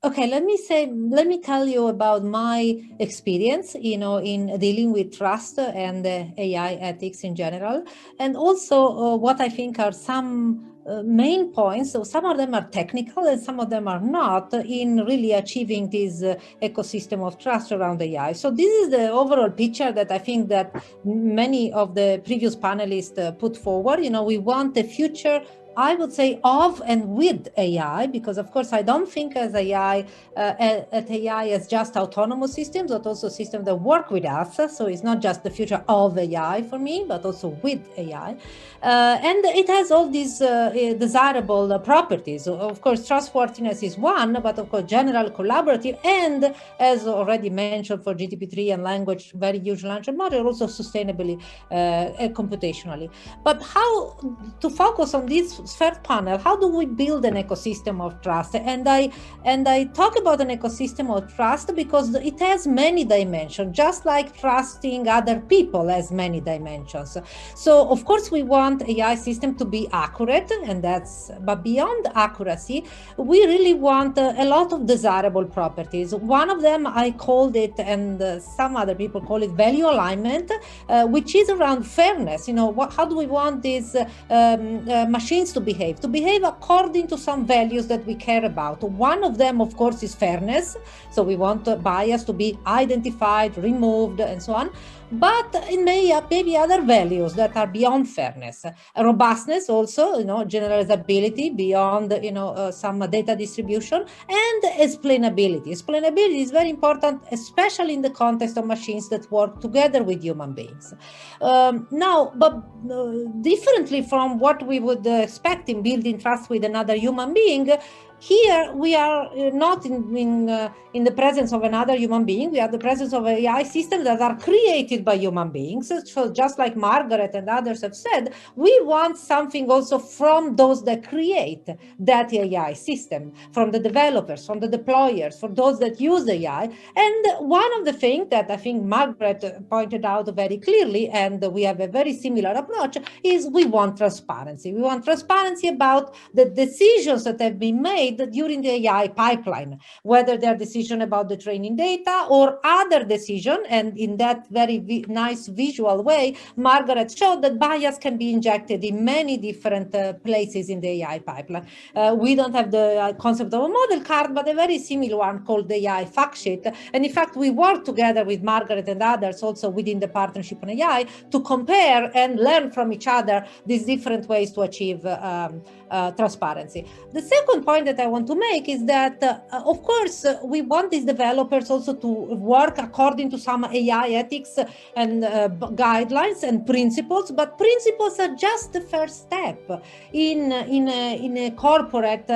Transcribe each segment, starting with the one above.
Okay, let me tell you about my experience, in dealing with trust and AI ethics in general, and also what I think are some main points. So some of them are technical and some of them are not in really achieving this ecosystem of trust around AI. So this is the overall picture that I think that many of the previous panelists put forward. We want a future, I would say, of and with AI, because of course I don't think as at AI as just autonomous systems, but also systems that work with us. So it's not just the future of AI for me, but also with AI. And it has all these desirable properties. Of course, trustworthiness is one, but of course, general collaborative, and as already mentioned for GPT-3 and language, very huge language model, also sustainably computationally. But how to focus on this third panel? How do we build an ecosystem of trust? And I talk about an ecosystem of trust because it has many dimensions, just like trusting other people has many dimensions. So of course we want AI system to be accurate, but beyond accuracy, we really want a lot of desirable properties. One of them I called it, and some other people call it, value alignment, which is around fairness. How do we want these machines to behave? To behave according to some values that we care about. One of them, of course, is fairness. So we want bias to be identified, removed, and so on. But it may be other values that are beyond fairness. Robustness also, generalizability beyond, some data distribution, and explainability. Explainability is very important, especially in the context of machines that work together with human beings. But differently from what we would expect in building trust with another human being, here we are not in the presence of another human being. We are the presence of AI systems that are created by human beings. So just like Margaret and others have said, we want something also from those that create that AI system, from the developers, from the deployers, for those that use AI. And one of the things that I think Margaret pointed out very clearly, and we have a very similar approach, is we want transparency. We want transparency about the decisions that have been made during the AI pipeline, whether they're decisions about the training data or other decision. And in that very nice visual way, Margaret showed that bias can be injected in many different places in the AI pipeline. We don't have the concept of a model card, but a very similar one called the AI fact sheet. And in fact, we work together with Margaret and others also within the partnership on AI to compare and learn from each other these different ways to achieve transparency. The second point that I want to make is that, of course, we want these developers also to work according to some AI ethics and guidelines and principles, but principles are just the first step in a corporate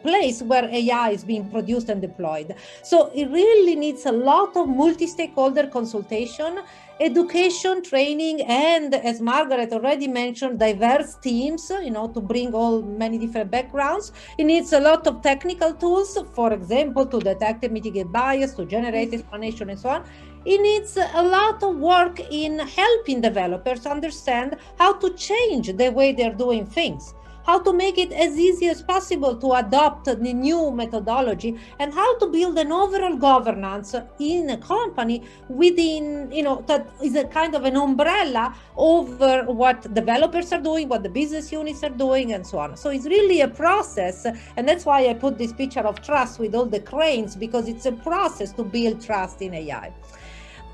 place where AI is being produced and deployed. So it really needs a lot of multi-stakeholder consultation, education, training, and, as Margaret already mentioned, diverse teams, to bring all many different backgrounds. It needs a lot of technical tools, for example, to detect and mitigate bias, to generate explanation, and so on. It needs a lot of work in helping developers understand how to change the way they're doing things, how to make it as easy as possible to adopt the new methodology, and how to build an overall governance in a company within, that is a kind of an umbrella over what developers are doing, what the business units are doing, and so on. So it's really a process. And that's why I put this picture of trust with all the cranes, because it's a process to build trust in AI.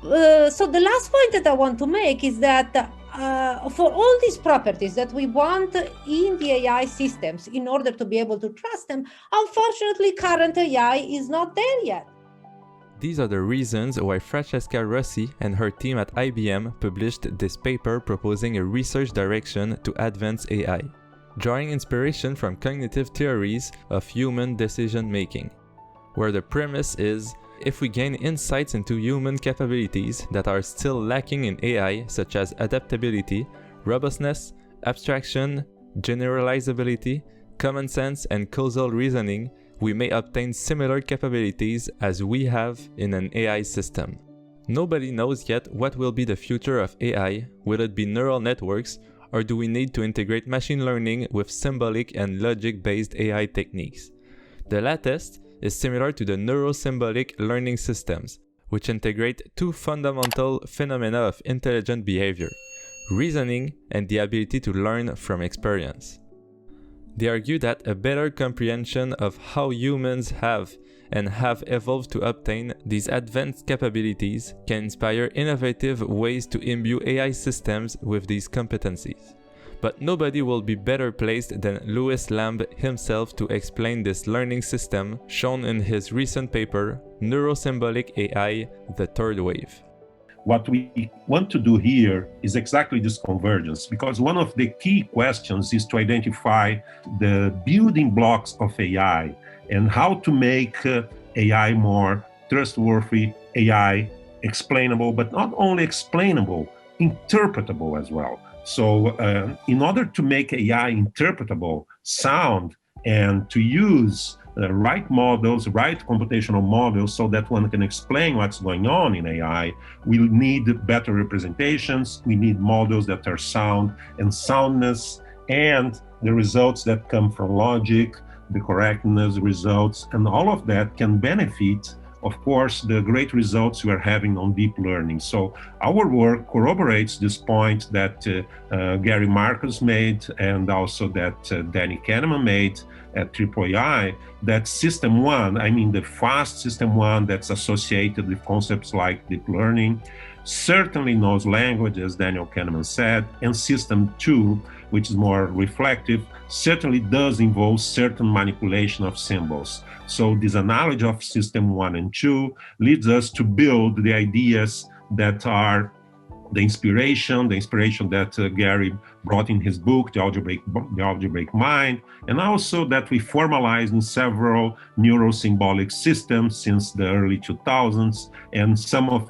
So the last point that I want to make is that for all these properties that we want in the AI systems in order to be able to trust them, unfortunately, current AI is not there yet. These are the reasons why Francesca Rossi and her team at IBM published this paper proposing a research direction to advance AI, drawing inspiration from cognitive theories of human decision-making, where the premise is, if we gain insights into human capabilities that are still lacking in AI, such as adaptability, robustness, abstraction, generalizability, common sense, and causal reasoning, we may obtain similar capabilities as we have in an AI system. Nobody knows yet what will be the future of AI. Will it be neural networks, or do we need to integrate machine learning with symbolic and logic-based AI techniques? The latest is similar to the neurosymbolic learning systems, which integrate two fundamental phenomena of intelligent behavior: reasoning and the ability to learn from experience. They argue that a better comprehension of how humans have evolved to obtain these advanced capabilities can inspire innovative ways to imbue AI systems with these competencies. But nobody will be better placed than Louis Lamb himself to explain this learning system shown in his recent paper, Neurosymbolic AI: The Third Wave. What we want to do here is exactly this convergence, because one of the key questions is to identify the building blocks of AI and how to make AI more trustworthy, AI explainable, but not only explainable, interpretable as well. So in order to make AI interpretable, sound, and to use the right models, right computational models, so that one can explain what's going on in AI, we need better representations, we need models that are sound and soundness, and the results that come from logic, the correctness results, and all of that can benefit, of course, the great results we are having on deep learning. So our work corroborates this point that Gary Marcus made, and also that Danny Kahneman made at IIII, that system one, I mean the fast system one that's associated with concepts like deep learning, certainly knows language, as Daniel Kahneman said, and system two, which is more reflective, certainly does involve certain manipulation of symbols. So this analogy of system one and two leads us to build the ideas that are the inspiration that Gary brought in his book, The Algebraic Mind, and also that we formalized in several neurosymbolic systems since the early 2000s, and several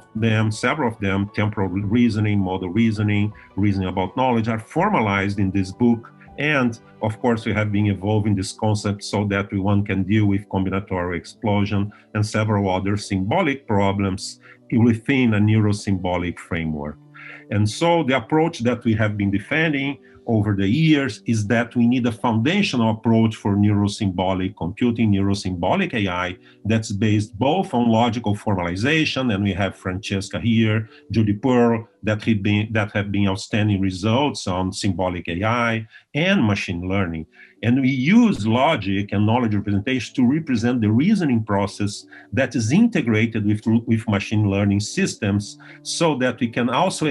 of them, temporal reasoning, model reasoning, reasoning about knowledge, are formalized in this book. And of course, we have been evolving this concept so that one can deal with combinatorial explosion and several other symbolic problems within a neurosymbolic framework. And so the approach that we have been defending over the years is that we need a foundational approach for neurosymbolic computing, neurosymbolic AI, that's based both on logical formalization, and we have Francesca here, Judy Pearl, that have been outstanding results on symbolic AI, and machine learning. And we use logic and knowledge representation to represent the reasoning process that is integrated with machine learning systems, so that we can also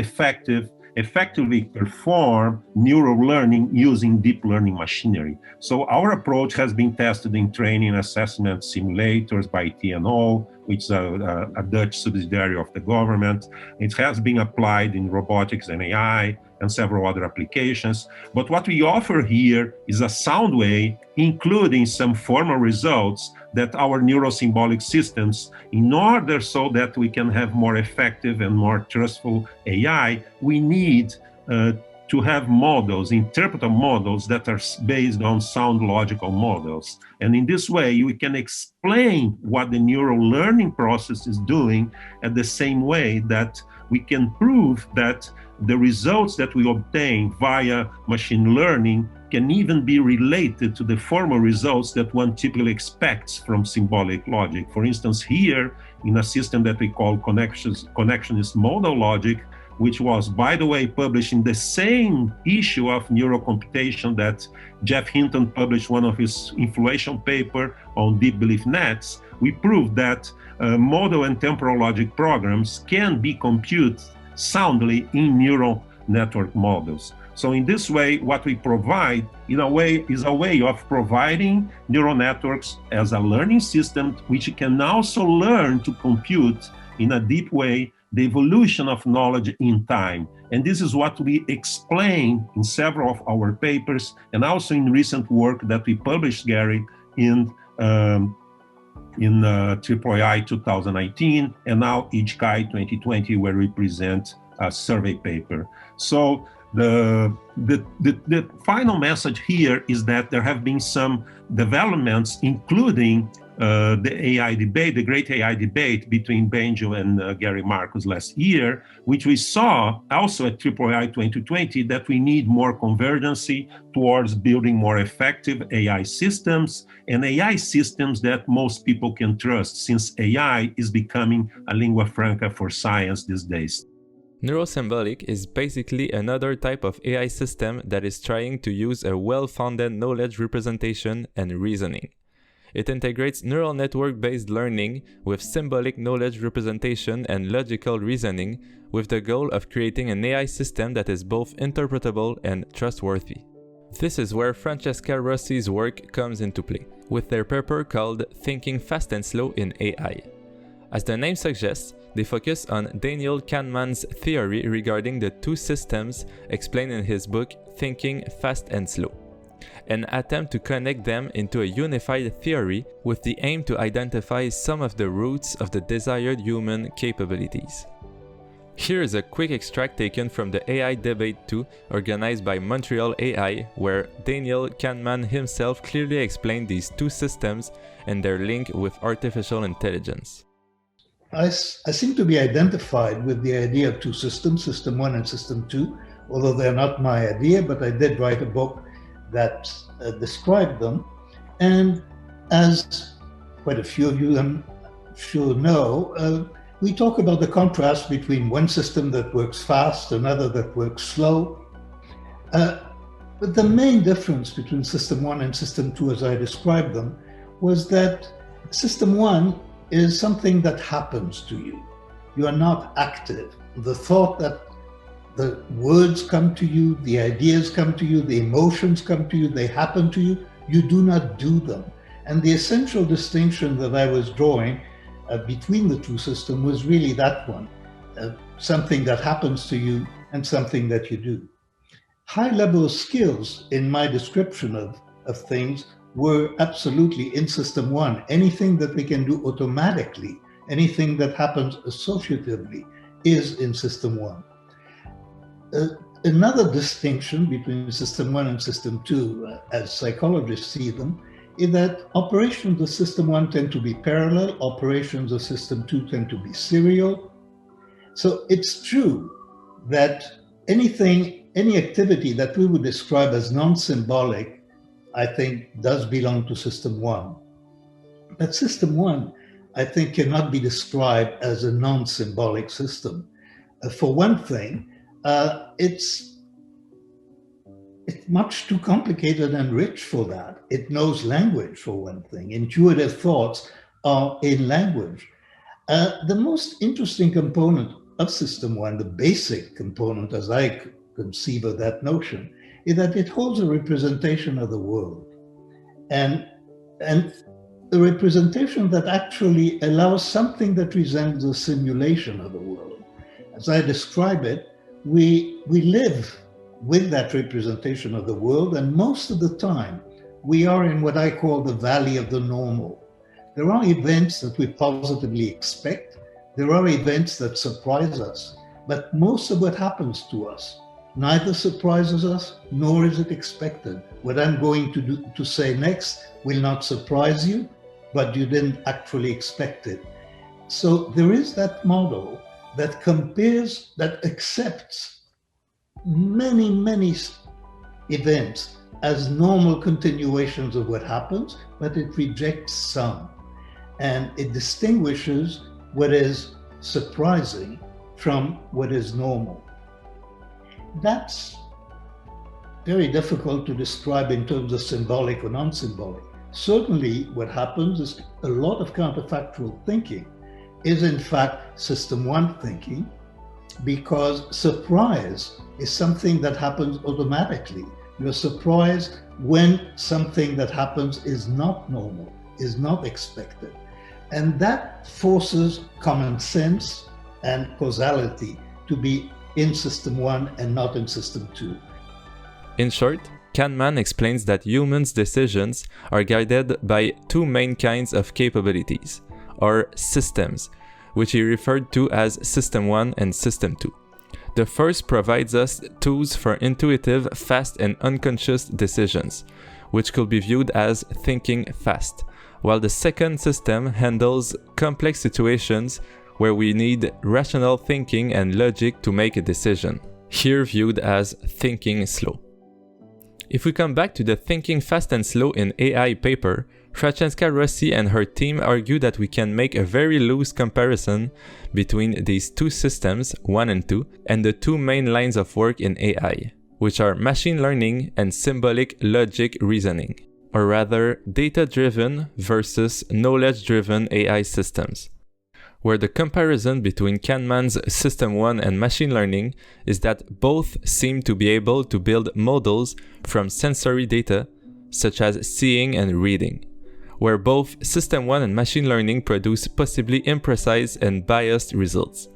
effectively perform neural learning using deep learning machinery. So our approach has been tested in training assessment simulators by TNO, which is a Dutch subsidiary of the government. It has been applied in robotics and AI and several other applications. But what we offer here is a sound way, including some formal results that our neurosymbolic systems, in order so that we can have more effective and more trustful AI, we need to have models, interpretive models that are based on sound logical models. And in this way, we can explain what the neural learning process is doing at the same way that we can prove that the results that we obtain via machine learning can even be related to the formal results that one typically expects from symbolic logic. For instance, here in a system that we call connectionist modal logic, which was, by the way, published in the same issue of neurocomputation that Jeff Hinton published one of his influential paper on deep belief nets, we proved that modal and temporal logic programs can be computed soundly in neural network models. So in this way, what we provide, in a way, is a way of providing neural networks as a learning system, which can also learn to compute in a deep way the evolution of knowledge in time. And this is what we explain in several of our papers, and also in recent work that we published, Gary, in IIII 2019, and now IJCAI 2020, where we present a survey paper. So the final message here is that there have been some developments, including the AI debate, the great AI debate between Benjo and Gary Marcus last year, which we saw also at AAAI 2020 that we need more convergency towards building more effective AI systems and AI systems that most people can trust, since AI is becoming a lingua franca for science these days. Neurosymbolic is basically another type of AI system that is trying to use a well-founded knowledge representation and reasoning. It integrates neural network-based learning with symbolic knowledge representation and logical reasoning, with the goal of creating an AI system that is both interpretable and trustworthy. This is where Francesca Rossi's work comes into play, with their paper called Thinking Fast and Slow in AI. As the name suggests, they focus on Daniel Kahneman's theory regarding the two systems explained in his book Thinking Fast and Slow, an attempt to connect them into a unified theory with the aim to identify some of the roots of the desired human capabilities. Here is a quick extract taken from the AI Debate 2 organized by Montreal AI, where Daniel Kahneman himself clearly explained these two systems and their link with artificial intelligence. I seem to be identified with the idea of two systems, System 1 and System 2, although they're not my idea, but I did write a book that described them. And as quite a few of you I'm sure know, we talk about the contrast between one system that works fast, another that works slow. But the main difference between System 1 and System 2, as I described them, was that System 1 is something that happens to you. You are not active. The thought that the words come to you, the ideas come to you, the emotions come to you, they happen to you, you do not do them. And the essential distinction that I was drawing between the two systems was really that one, something that happens to you and something that you do. High-level skills in my description of things were absolutely in System 1. Anything that we can do automatically, anything that happens associatively is in System 1. Another distinction between System 1 and System 2, as psychologists see them, is that operations of System 1 tend to be parallel, operations of System 2 tend to be serial. So it's true that any activity that we would describe as non-symbolic, I think, does belong to System 1. But System 1, I think, cannot be described as a non-symbolic system. For one thing, it's much too complicated and rich for that. It knows language, for one thing. Intuitive thoughts are in language. The most interesting component of System 1, the basic component as I conceive of that notion, is that it holds a representation of the world, and a representation that actually allows something that resembles a simulation of the world. As I describe it, we live with that representation of the world, and most of the time we are in what I call the valley of the normal. There are events that we positively expect, there are events that surprise us, but most of what happens to us neither surprises us nor is it expected. What I'm going to say next will not surprise you, but you didn't actually expect it. So there is that model that compares, that accepts many events as normal continuations of what happens, but it rejects some. And it distinguishes what is surprising from what is normal. That's very difficult to describe in terms of symbolic or non-symbolic. Certainly what happens is a lot of counterfactual thinking is in fact System 1 thinking, because surprise is something that happens automatically. You're surprised when something that happens is not normal, is not expected. And that forces common sense and causality to be in System 1 and not in System 2. In short, Kahneman explains that humans' decisions are guided by two main kinds of capabilities, or systems, which he referred to as System 1 and System 2. The first provides us tools for intuitive, fast and unconscious decisions, which could be viewed as thinking fast, while the second system handles complex situations where we need rational thinking and logic to make a decision, here viewed as thinking slow. If we come back to the thinking fast and slow in AI paper, Francesca Rossi and her team argue that we can make a very loose comparison between these two systems, 1 and 2, and the two main lines of work in AI, which are machine learning and symbolic logic reasoning, or rather data-driven versus knowledge-driven AI systems, where the comparison between Kahneman's System 1 and machine learning is that both seem to be able to build models from sensory data, such as seeing and reading, where both System 1 and machine learning produce possibly imprecise and biased results.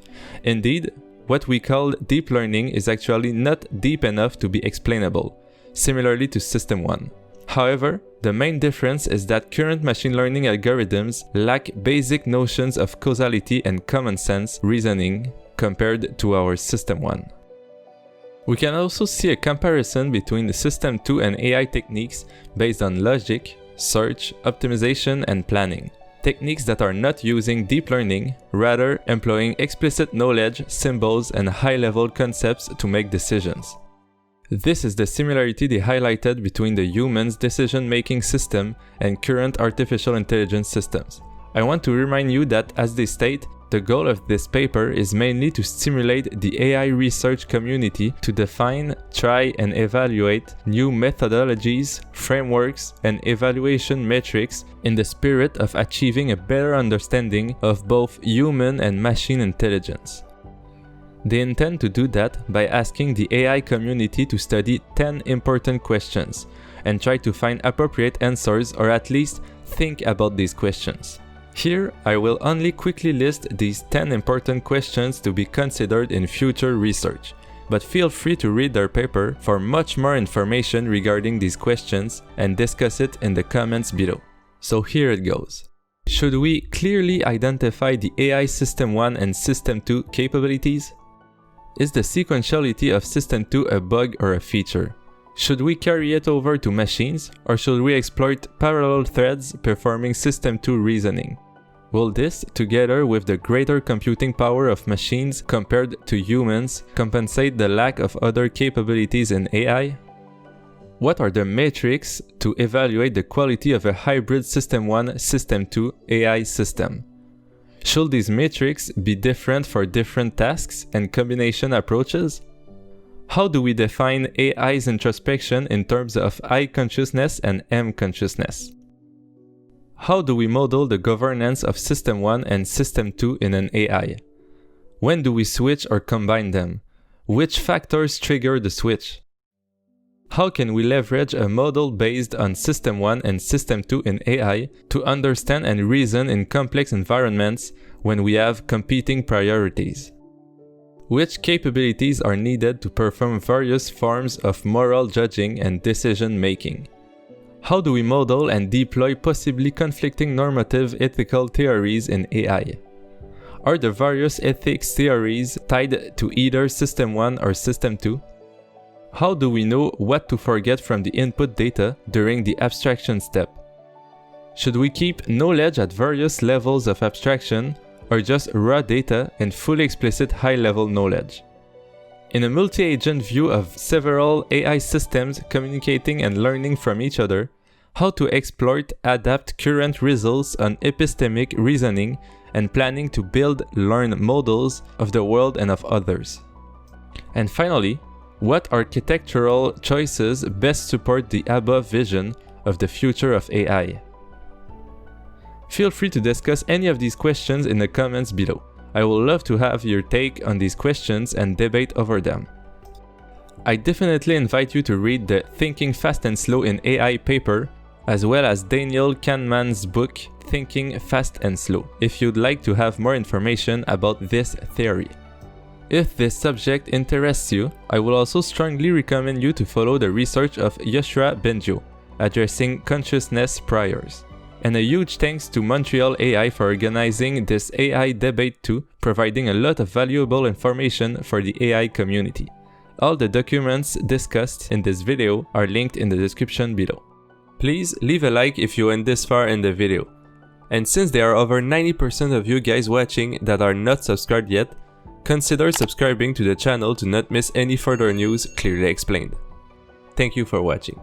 Indeed, what we call deep learning is actually not deep enough to be explainable, similarly to System 1. However, the main difference is that current machine learning algorithms lack basic notions of causality and common sense reasoning compared to our System 1. We can also see a comparison between the System 2 and AI techniques based on logic, search, optimization, and planning. Techniques that are not using deep learning, rather employing explicit knowledge, symbols, and high-level concepts to make decisions. This is the similarity they highlighted between the human's decision-making system and current artificial intelligence systems. I want to remind you that, as they state, the goal of this paper is mainly to stimulate the AI research community to define, try, and evaluate new methodologies, frameworks, and evaluation metrics in the spirit of achieving a better understanding of both human and machine intelligence. They intend to do that by asking the AI community to study 10 important questions and try to find appropriate answers, or at least think about these questions. Here, I will only quickly list these 10 important questions to be considered in future research, but feel free to read their paper for much more information regarding these questions and discuss it in the comments below. So here it goes. Should we clearly identify the AI System 1 and System 2 capabilities? Is the sequentiality of System 2 a bug or a feature? Should we carry it over to machines, or should we exploit parallel threads performing System 2 reasoning? Will this, together with the greater computing power of machines compared to humans, compensate the lack of other capabilities in AI? What are the metrics to evaluate the quality of a hybrid System 1, System 2 AI system? Should these metrics be different for different tasks and combination approaches? How do we define AI's introspection in terms of I consciousness and M consciousness? How do we model the governance of System 1 and System 2 in an AI? When do we switch or combine them? Which factors trigger the switch? How can we leverage a model based on System 1 and System 2 in AI to understand and reason in complex environments when we have competing priorities? Which capabilities are needed to perform various forms of moral judging and decision making? How do we model and deploy possibly conflicting normative ethical theories in AI? Are the various ethics theories tied to either System 1 or System 2? How do we know what to forget from the input data during the abstraction step? Should we keep knowledge at various levels of abstraction, or just raw data and fully explicit high-level knowledge? In a multi-agent view of several AI systems communicating and learning from each other, how to exploit, adapt current results on epistemic reasoning and planning to build learn models of the world and of others. And finally, what architectural choices best support the above vision of the future of AI? Feel free to discuss any of these questions in the comments below. I would love to have your take on these questions and debate over them. I definitely invite you to read the Thinking Fast and Slow in AI paper, as well as Daniel Kahneman's book, Thinking Fast and Slow, if you'd like to have more information about this theory. If this subject interests you, I will also strongly recommend you to follow the research of Yoshua Bengio, addressing consciousness priors. And a huge thanks to Montreal AI for organizing this AI debate too, providing a lot of valuable information for the AI community. All the documents discussed in this video are linked in the description below. Please leave a like if you went this far in the video. And since there are over 90% of you guys watching that are not subscribed yet, consider subscribing to the channel to not miss any further news clearly explained. Thank you for watching.